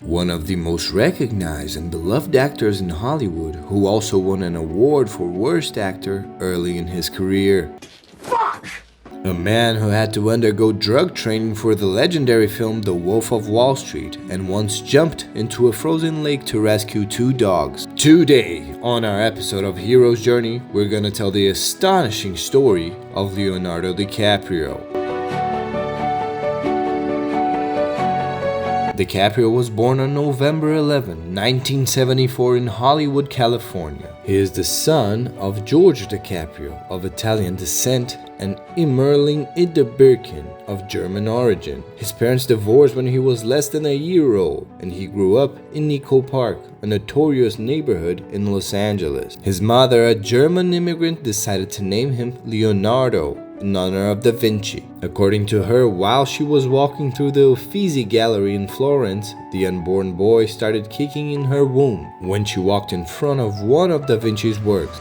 One of the most recognized and beloved actors in Hollywood, who also won an award for Worst Actor early in his career. Fuck! A man who had to undergo drug training for the legendary film The Wolf of Wall Street and once jumped into a frozen lake to rescue two dogs. Today, on our episode of Hero's Journey, we're gonna tell the astonishing story of Leonardo DiCaprio. DiCaprio was born on November 11, 1974 in Hollywood, California. He is the son of George DiCaprio, of Italian descent, and Emerling Ida Birkin, of German origin. His parents divorced when he was less than a year old, and he grew up in Nico Park, a notorious neighborhood in Los Angeles. His mother, a German immigrant, decided to name him Leonardo, in honor of Da Vinci. According to her, while she was walking through the Uffizi Gallery in Florence, the unborn boy started kicking in her womb when she walked in front of one of Da Vinci's works.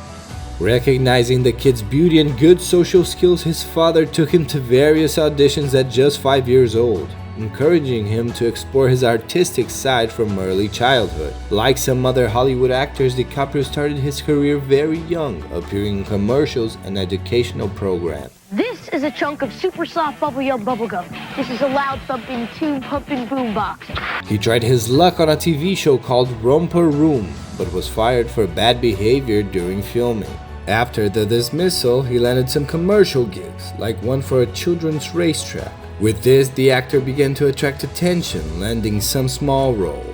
Recognizing the kid's beauty and good social skills, his father took him to various auditions at just 5 years old, encouraging him to explore his artistic side from early childhood. Like some other Hollywood actors, DiCaprio started his career very young, appearing in commercials and educational programs. This is a chunk of super soft bubblegum. This is a loud thumping, tube pumping boombox. He tried his luck on a TV show called Romper Room, but was fired for bad behavior during filming. After the dismissal, he landed some commercial gigs, like one for a children's racetrack. With this, the actor began to attract attention, landing some small roles.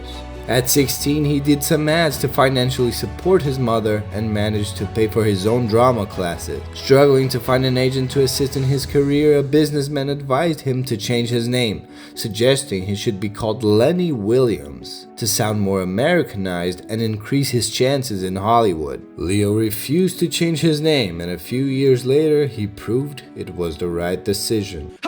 At 16, he did some ads to financially support his mother and managed to pay for his own drama classes. Struggling to find an agent to assist in his career, a businessman advised him to change his name, suggesting he should be called Lenny Williams to sound more Americanized and increase his chances in Hollywood. Leo refused to change his name, and a few years later, he proved it was the right decision.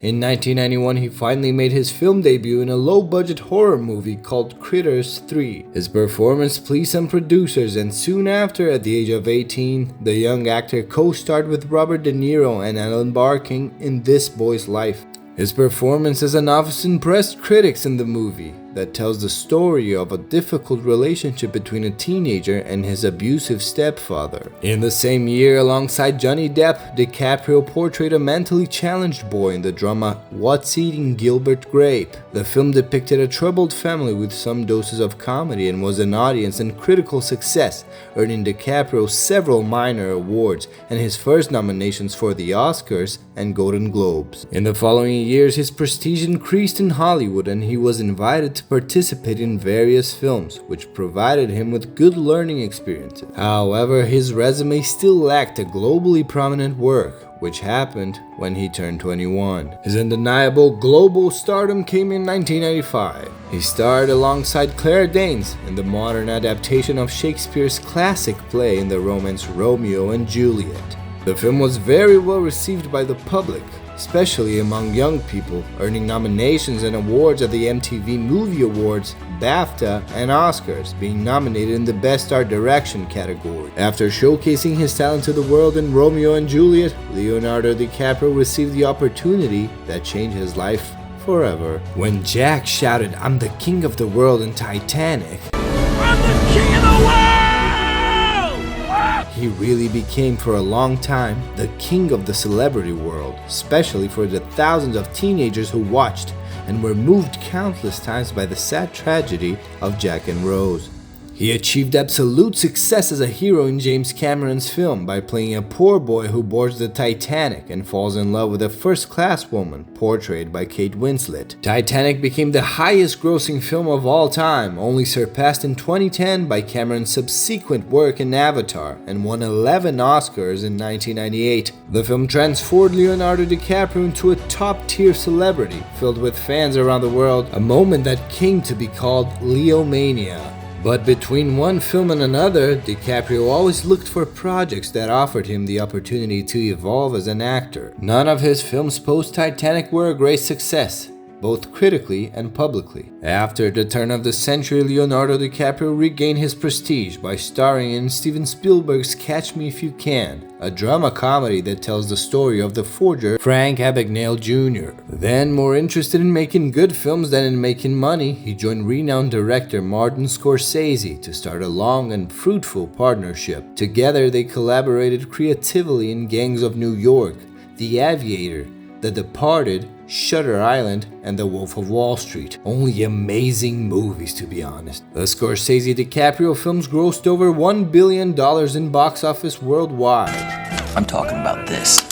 In 1991, he finally made his film debut in a low-budget horror movie called Critters 3. His performance pleased some producers, and soon after, at the age of 18, the young actor co-starred with Robert De Niro and Ellen Barkin in This Boy's Life. His performance as a novice impressed critics in the movie, that tells the story of a difficult relationship between a teenager and his abusive stepfather. In the same year, alongside Johnny Depp, DiCaprio portrayed a mentally challenged boy in the drama What's Eating Gilbert Grape. The film depicted a troubled family with some doses of comedy and was an audience and critical success, earning DiCaprio several minor awards and his first nominations for the Oscars and Golden Globes. In the following years, his prestige increased in Hollywood, and he was invited to participate in various films, which provided him with good learning experiences. However, his resume still lacked a globally prominent work, which happened when he turned 21. His undeniable global stardom came in 1995. He starred alongside Claire Danes in the modern adaptation of Shakespeare's classic play in the romance Romeo and Juliet. The film was very well received by the public, especially among young people, earning nominations and awards at the MTV Movie Awards, BAFTA, and Oscars, being nominated in the Best Art Direction category. After showcasing his talent to the world in Romeo and Juliet, Leonardo DiCaprio received the opportunity that changed his life forever. When Jack shouted, "I'm the king of the world" in Titanic, I'm the king of the world! he really became for a long time the king of the celebrity world, especially for the thousands of teenagers who watched and were moved countless times by the sad tragedy of Jack and Rose. He achieved absolute success as a hero in James Cameron's film by playing a poor boy who boards the Titanic and falls in love with a first-class woman, portrayed by Kate Winslet. Titanic became the highest-grossing film of all time, only surpassed in 2010 by Cameron's subsequent work in Avatar, and won 11 Oscars in 1998. The film transformed Leonardo DiCaprio into a top-tier celebrity, filled with fans around the world, a moment that came to be called Leo-mania. But between one film and another, DiCaprio always looked for projects that offered him the opportunity to evolve as an actor. None of his films post-Titanic were a great success. both critically and publicly. After the turn of the century, Leonardo DiCaprio regained his prestige by starring in Steven Spielberg's Catch Me If You Can, a drama comedy that tells the story of the forger Frank Abagnale Jr. Then, more interested in making good films than in making money, he joined renowned director Martin Scorsese to start a long and fruitful partnership. Together, they collaborated creatively in Gangs of New York, The Aviator, The Departed, Shutter Island, and The Wolf of Wall Street. Only amazing movies, to be honest. The Scorsese-DiCaprio films grossed over $1 billion in box office worldwide. I'm talking about this.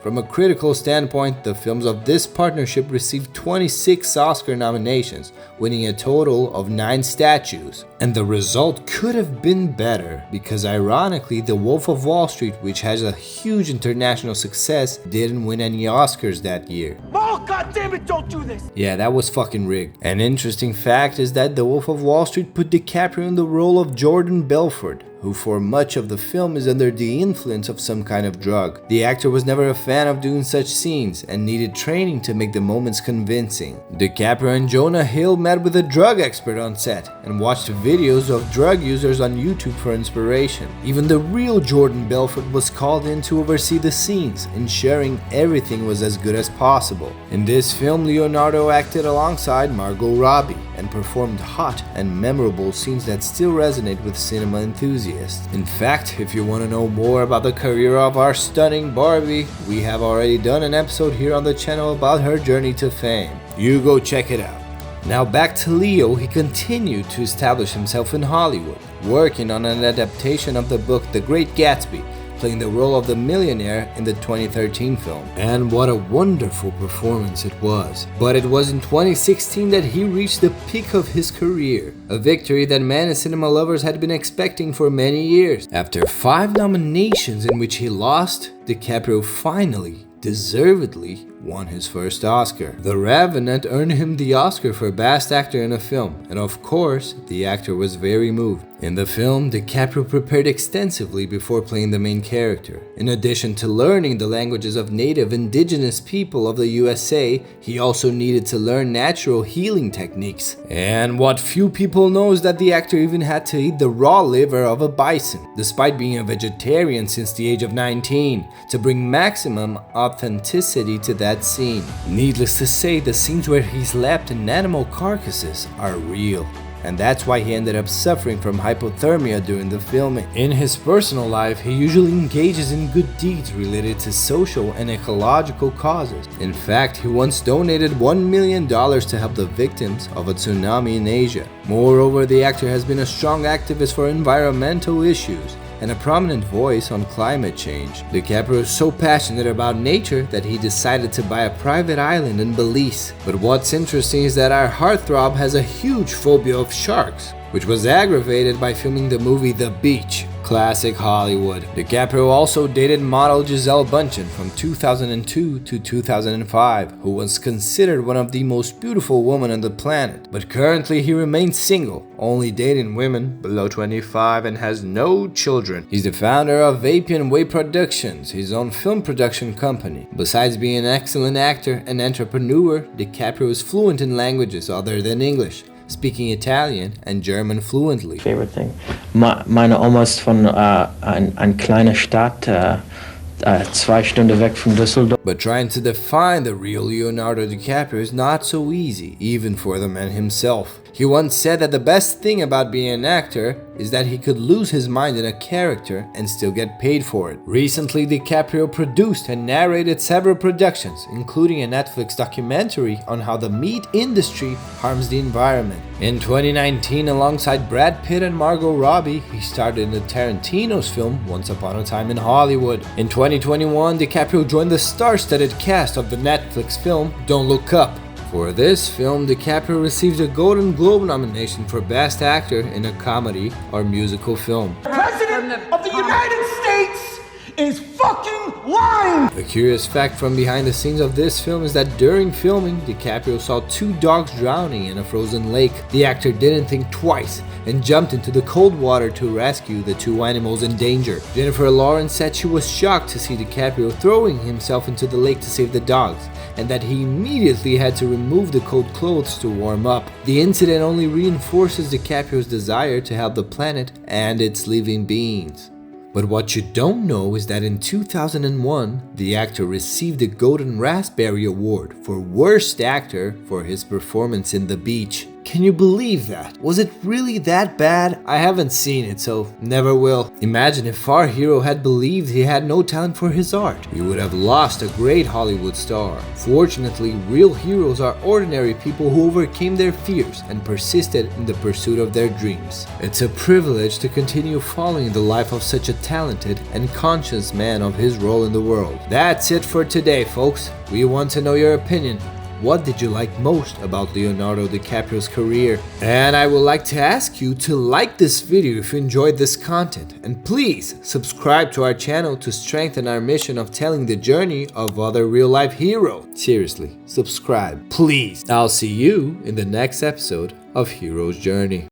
From a critical standpoint, the films of this partnership received 26 Oscar nominations, winning a total of 9 statues. And the result could have been better, because ironically, The Wolf of Wall Street, which has a huge international success, didn't win any Oscars that year. Oh, goddammit, don't do this! Yeah, that was fucking rigged. An interesting fact is that The Wolf of Wall Street put DiCaprio in the role of Jordan Belfort, who for much of the film is under the influence of some kind of drug. The actor was never a fan of doing such scenes and needed training to make the moments convincing. DiCaprio and Jonah Hill met with a drug expert on set and watched videos of drug users on YouTube for inspiration. Even the real Jordan Belfort was called in to oversee the scenes, ensuring everything was as good as possible. In this film, Leonardo acted alongside Margot Robbie and performed hot and memorable scenes that still resonate with cinema enthusiasts. In fact, if you want to know more about the career of our stunning Barbie, we have already done an episode here on the channel about her journey to fame. You go check it out. Now back to Leo, he continued to establish himself in Hollywood, working on an adaptation of the book The Great Gatsby, playing the role of the millionaire in the 2013 film. And what a wonderful performance it was. But it was in 2016 that he reached the peak of his career, a victory that many cinema lovers had been expecting for many years. After 5 nominations in which he lost, DiCaprio finally, deservedly, won his first Oscar. The Revenant earned him the Oscar for Best Actor in a Film, and of course, the actor was very moved. In the film, DiCaprio prepared extensively before playing the main character. In addition to learning the languages of native indigenous people of the USA, he also needed to learn natural healing techniques. And what few people know is that the actor even had to eat the raw liver of a bison, despite being a vegetarian since the age of 19, to bring maximum authenticity to that scene. Needless to say, the scenes where he slept in animal carcasses are real, and that's why he ended up suffering from hypothermia during the filming. In his personal life, he usually engages in good deeds related to social and ecological causes. In fact, he once donated $1 million to help the victims of a tsunami in Asia. Moreover, the actor has been a strong activist for environmental issues and a prominent voice on climate change. DiCaprio is so passionate about nature that he decided to buy a private island in Belize. But what's interesting is that our heartthrob has a huge phobia of sharks, which was aggravated by filming the movie The Beach. Classic Hollywood. DiCaprio also dated model Gisele Bündchen from 2002 to 2005, who was considered one of the most beautiful women on the planet. But currently he remains single, only dating women below 25 and has no children. He's the founder of Vapian Way Productions, his own film production company. Besides being an excellent actor and entrepreneur, DiCaprio is fluent in languages other than English, speaking Italian and German fluently. Favorite thing. Meine Oma ist von eine kleine Stadt, 2 Stunden weg von Düsseldorf. But trying to define the real Leonardo DiCaprio is not so easy, even for the man himself. He once said that the best thing about being an actor is that he could lose his mind in a character and still get paid for it. Recently, DiCaprio produced and narrated several productions, including a Netflix documentary on how the meat industry harms the environment. In 2019, alongside Brad Pitt and Margot Robbie, he starred in the Tarantino's film Once Upon a Time in Hollywood. In 2021, DiCaprio joined the star-studded cast of the Netflix film Don't Look Up. For this film, DiCaprio received a Golden Globe nomination for Best Actor in a Comedy or Musical Film. President of the United States is fucking line! A curious fact from behind the scenes of this film is that during filming, DiCaprio saw 2 dogs drowning in a frozen lake. The actor didn't think twice and jumped into the cold water to rescue the 2 animals in danger. Jennifer Lawrence said she was shocked to see DiCaprio throwing himself into the lake to save the dogs, and that he immediately had to remove the cold clothes to warm up. The incident only reinforces DiCaprio's desire to help the planet and its living beings. But what you don't know is that in 2001, the actor received the Golden Raspberry Award for Worst Actor for his performance in The Beach. Can you believe that? Was it really that bad? I haven't seen it, so never will. Imagine if our hero had believed he had no talent for his art. He would have lost a great Hollywood star. Fortunately, real heroes are ordinary people who overcame their fears and persisted in the pursuit of their dreams. It's a privilege to continue following the life of such a talented and conscious man of his role in the world. That's it for today, folks. We want to know your opinion. What did you like most about Leonardo DiCaprio's career? And I would like to ask you to like this video if you enjoyed this content, and please subscribe to our channel to strengthen our mission of telling the journey of other real-life heroes. Seriously, subscribe, please. I'll see you in the next episode of Hero's Journey.